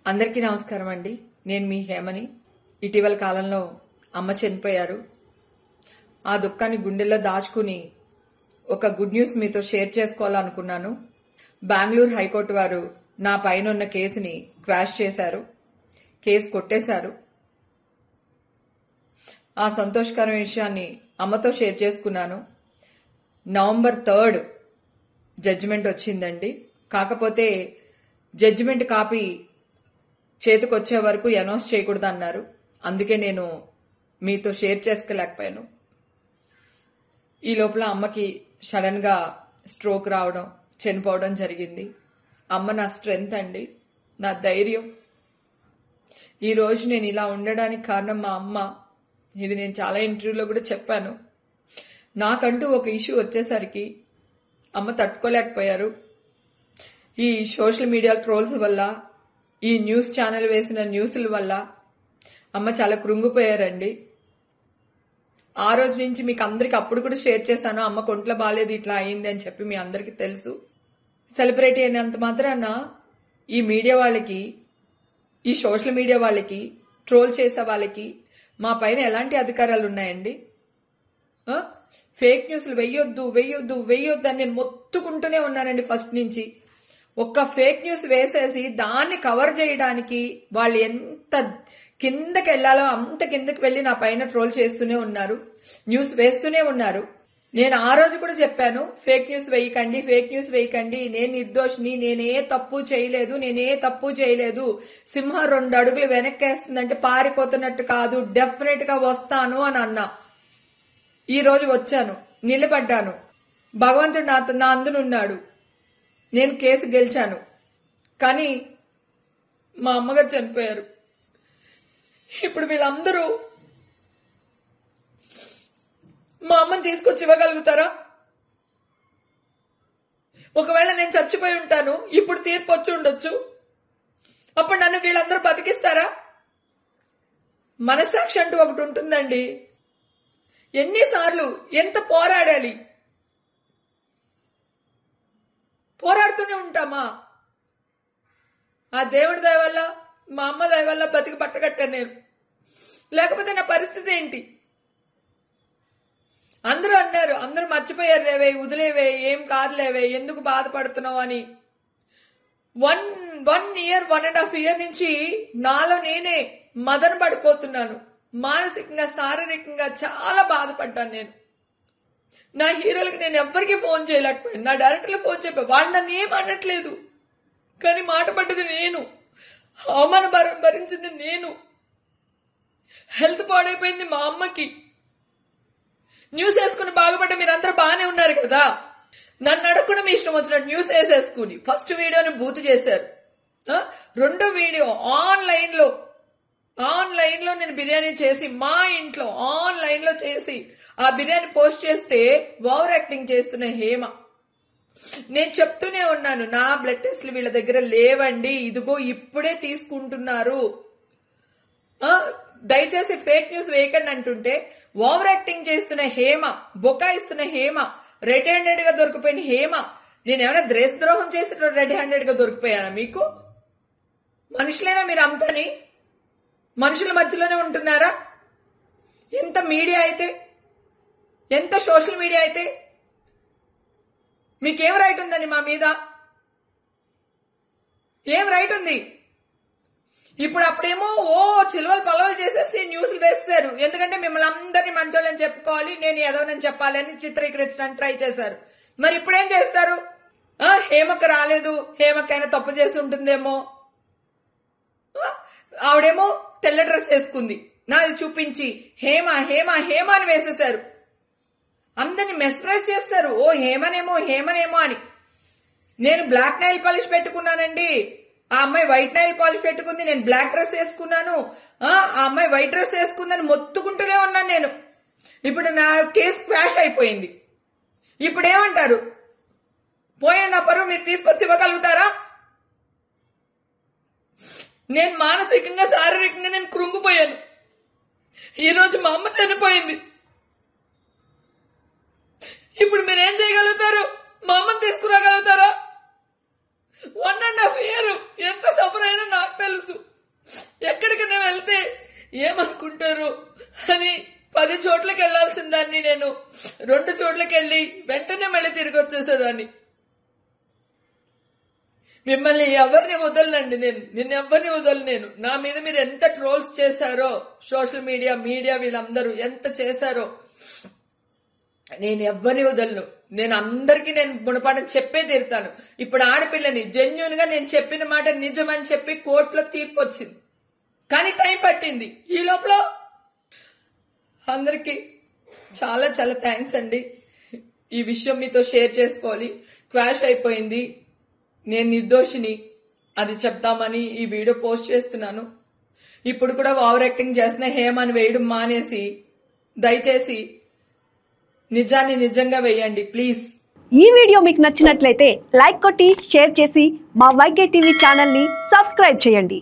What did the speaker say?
అందరికీ నమస్కారం అండి. నేను మీ హేమని. ఇటీవల కాలంలో అమ్మ చనిపోయారు. ఆ దుఃఖాన్ని గుండెల్లో దాచుకుని ఒక గుడ్ న్యూస్ మీతో షేర్ చేసుకోవాలనుకున్నాను. బెంగళూరు హైకోర్టు వారు నా పైన ఉన్న కేసుని క్వాష్ చేశారు. కేసు కొట్టేశారు. ఆ సంతోషకరమైన విషయాన్ని అమ్మతో షేర్ చేసుకున్నాను. నవంబర్ 3 జడ్జిమెంట్ వచ్చిందండి. కాకపోతే జడ్జిమెంట్ కాపీ చేతికొచ్చే వరకు అనౌన్స్ చేయకూడదు అన్నారు. అందుకే నేను మీతో షేర్ చేసుకోలేకపోయాను. ఈ లోపల అమ్మకి సడన్ గా స్ట్రోక్ రావడం, చనిపోవడం జరిగింది. అమ్మ నా స్ట్రెంగ్త్ అండి, నా ధైర్యం. ఈరోజు నేను ఇలా ఉండడానికి కారణం మా అమ్మ. ఇది నేను చాలా ఇంటర్వ్యూలో కూడా చెప్పాను. నాకంటూ ఒక ఇష్యూ వచ్చేసరికి అమ్మ తట్టుకోలేకపోయారు. ఈ సోషల్ మీడియా ట్రోల్స్ వల్ల, ఈ న్యూస్ ఛానల్ వేసిన న్యూస్ల వల్ల అమ్మ చాలా కృంగిపోయారండి. ఆ రోజు నుంచి మీకు అందరికి అప్పుడు కూడా షేర్ చేశాను, అమ్మ కొంట్లో బాగాలేదు, ఇట్లా అయింది అని చెప్పి. మీ అందరికీ తెలుసు. సెలబ్రిటీ అయినంత మాత్రాన ఈ మీడియా వాళ్ళకి, ఈ సోషల్ మీడియా వాళ్ళకి, ట్రోల్ చేసే వాళ్ళకి మా పైన ఎలాంటి అధికారాలు ఉన్నాయండి? ఫేక్ న్యూస్లు వెయ్యొద్దు వెయ్యొద్దు వెయ్యొద్దు అని నేను మొత్తుకుంటూనే ఉన్నానండి ఫస్ట్ నుంచి. ఒక్క ఫేక్ న్యూస్ వేసేసి దాన్ని కవర్ చేయడానికి వాళ్ళు ఎంత కిందకి వెళ్లాలో అంత కిందకి వెళ్లి నా పైన ట్రోల్ చేస్తూనే ఉన్నారు, న్యూస్ వేస్తూనే ఉన్నారు. నేను ఆ రోజు కూడా చెప్పాను, ఫేక్ న్యూస్ వేయకండి, ఫేక్ న్యూస్ వేయకండి, నేను నిర్దోషిని, నేనే తప్పు చేయలేదు, సింహం 2 అడుగులు వెనక్కేస్తుందంటే పారిపోతున్నట్టు కాదు, డెఫినెట్ గా వస్తాను అని అన్నా. ఈ రోజు వచ్చాను, నిలబడ్డాను. భగవంతుడు నా అందునున్నాడు. నేను కేసు గెలిచాను. కానీ మా అమ్మగారు చనిపోయారు. ఇప్పుడు వీళ్ళందరూ మా అమ్మని తీసుకొచ్చి ఇవ్వగలుగుతారా? ఒకవేళ నేను చచ్చిపోయి ఉంటాను, ఇప్పుడు తీర్పు వచ్చి ఉండొచ్చు, అప్పుడు నన్ను వీళ్ళందరూ బతికిస్తారా? మనస్సాక్షి అంటూ ఒకటి ఉంటుందండి. ఎన్నిసార్లు ఎంత పోరాడాలి? పోరాడుతూనే ఉంటామా? ఆ దేవుడి దయ వల్ల, మా అమ్మ దయ వల్ల బతికి పట్టగట్టాను నేను. లేకపోతే నా పరిస్థితి ఏంటి? అందరూ అన్నారు, అందరూ మర్చిపోయారు లేవే, వదిలేవే, ఏం కాదులేవే, ఎందుకు బాధపడుతున్నావు అని. 1 year 1.5 years నుంచి నాలో నేనే మదన పడిపోతున్నాను. మానసికంగా, శారీరకంగా చాలా బాధపడ్డాను నేను. నా హీరోలకి నేను ఎవ్వరికి ఫోన్ చేయలేకపోయాను, నా డైరెక్టర్లు ఫోన్ చెప్పాను. వాళ్ళు నన్ను ఏం అనట్లేదు, కానీ మాట పడ్డది నేను, అవమాన భరించింది నేను. హెల్త్ పాడైపోయింది మా అమ్మకి. న్యూస్ వేసుకుని బాగుపడ్డ మీరందరూ బాగానే ఉన్నారు కదా. నన్ను అడగకుండా మీ ఇష్టం వచ్చినట్టు న్యూస్ వేసేసుకుని ఫస్ట్ వీడియోని బూత్ చేశారు. రెండో వీడియో ఆన్లైన్ లో నేను బిర్యానీ చేసి, మా ఇంట్లో ఆన్లైన్ లో చేసి ఆ బిర్యానీ పోస్ట్ చేస్తే ఓవర్ యాక్టింగ్ చేస్తున్న హేమ. నేను చెప్తూనే ఉన్నాను, నా బ్లడ్ టెస్ట్లు వీళ్ళ దగ్గర లేవండి, ఇదిగో ఇప్పుడే తీసుకుంటున్నారు, దయచేసి ఫేక్ న్యూస్ వేయకండి అంటుంటే ఓవర్ యాక్టింగ్ చేస్తున్న హేమ, బొకాయిస్తున్న హేమ, రెడ్ హ్యాండెడ్ గా దొరికిపోయిన హేమ. నేనేమైనా దేశద్రోహం చేసి రెడ్ హ్యాండెడ్ గా దొరికిపోయానా? మీకు మనుషులేనా మీరు అంతని? మనుషుల మధ్యలోనే ఉంటున్నారా? ఎంత మీడియా అయితే, ఎంత సోషల్ మీడియా అయితే మీకేం రైట్ ఉందండి మా మీద? ఏం రైట్ ఉంది? ఇప్పుడు అప్పుడేమో చిలువలు పలవలు చేసేసి న్యూస్లు వేసేశారు. ఎందుకంటే మిమ్మల్ని అందరినీ మంచోళ్ళని చెప్పుకోవాలి, నేను ఎదవనని చెప్పాలి అని చిత్రీకరించడానికి ట్రై చేశారు. మరి ఇప్పుడేం చేస్తారు? హేమకు రాలేదు, హేమకైనా తప్పు చేసి ఉంటుందేమో. ఆవిడేమో తెల్ల డ్రెస్ వేసుకుంది, నాది చూపించి హేమ హేమ హేమ అని వేసేశారు. అందరిని మెస్ప్రైజ్ చేస్తారు, హేమనేమో అని. నేను బ్లాక్ నైల్ పాలిష్ పెట్టుకున్నానండి, ఆ అమ్మాయి వైట్ నైల్ పాలిష్ పెట్టుకుంది, నేను బ్లాక్ డ్రెస్ వేసుకున్నాను, ఆ అమ్మాయి వైట్ డ్రెస్ వేసుకుందని మొత్తుకుంటూనే ఉన్నాను నేను. ఇప్పుడు నా కేసు క్వాష్ అయిపోయింది. ఇప్పుడు ఏమంటారు? పోయిన నా పరువు మీరు తీసుకొచ్చి ఇవ్వగలుగుతారా? నేను మానసికంగా, శారీరకంగా నేను కృంగిపోయాను. ఈరోజు మా అమ్మ చనిపోయింది. ఇప్పుడు మీరేం చేయగలుగుతారు? మా అమ్మని తీసుకురాగలుగుతారా? 1.5 years ఎంత సఫర్ అయినా నాకు తెలుసు. చేసుకుంటారు అని 10 చోట్లకి వెళ్లాల్సిన దాన్ని నేను 2 చోట్లకి వెళ్ళి వెంటనే మళ్ళీ తిరిగి వచ్చేసేదాన్ని. మిమ్మల్ని ఎవరిని వదలనండి, నిన్ను ఎవరిని వదలను నేను. నా మీద మీరు ఎంత ట్రోల్స్ చేశారో, సోషల్ మీడియా వీళ్ళందరూ ఎంత చేశారో, నేను ఎవరిని వదలను. నేను అందరికీ గుణపాఠం చెప్పే తీరుతాను. ఇప్పుడు ఆడపిల్లని జెన్యూన్ గా నేను చెప్పిన మాట నిజమని చెప్పి కోర్టులో తీర్పు వచ్చింది, కానీ టైం పట్టింది. ఈ లోపల అందరికీ చాలా చాలా థ్యాంక్స్ అండి. ఈ విషయం మీతో షేర్ చేసుకోవాలి. క్వాష్ అయిపోయింది, నేను నిర్దోషిని అది చెప్తామని ఈ వీడియో పోస్ట్ చేస్తున్నాను. ఇప్పుడు కూడా ఓవర్ యాక్టింగ్ చేస్తున్న హేమని వేయడం మానేసి దయచేసి నిజాన్ని నిజంగా వేయండి ప్లీజ్. ఈ వీడియో మీకు నచ్చినట్లయితే లైక్ కొట్టి షేర్ చేసి మా వైకే టీవీ ఛానల్ని సబ్స్క్రైబ్ చేయండి.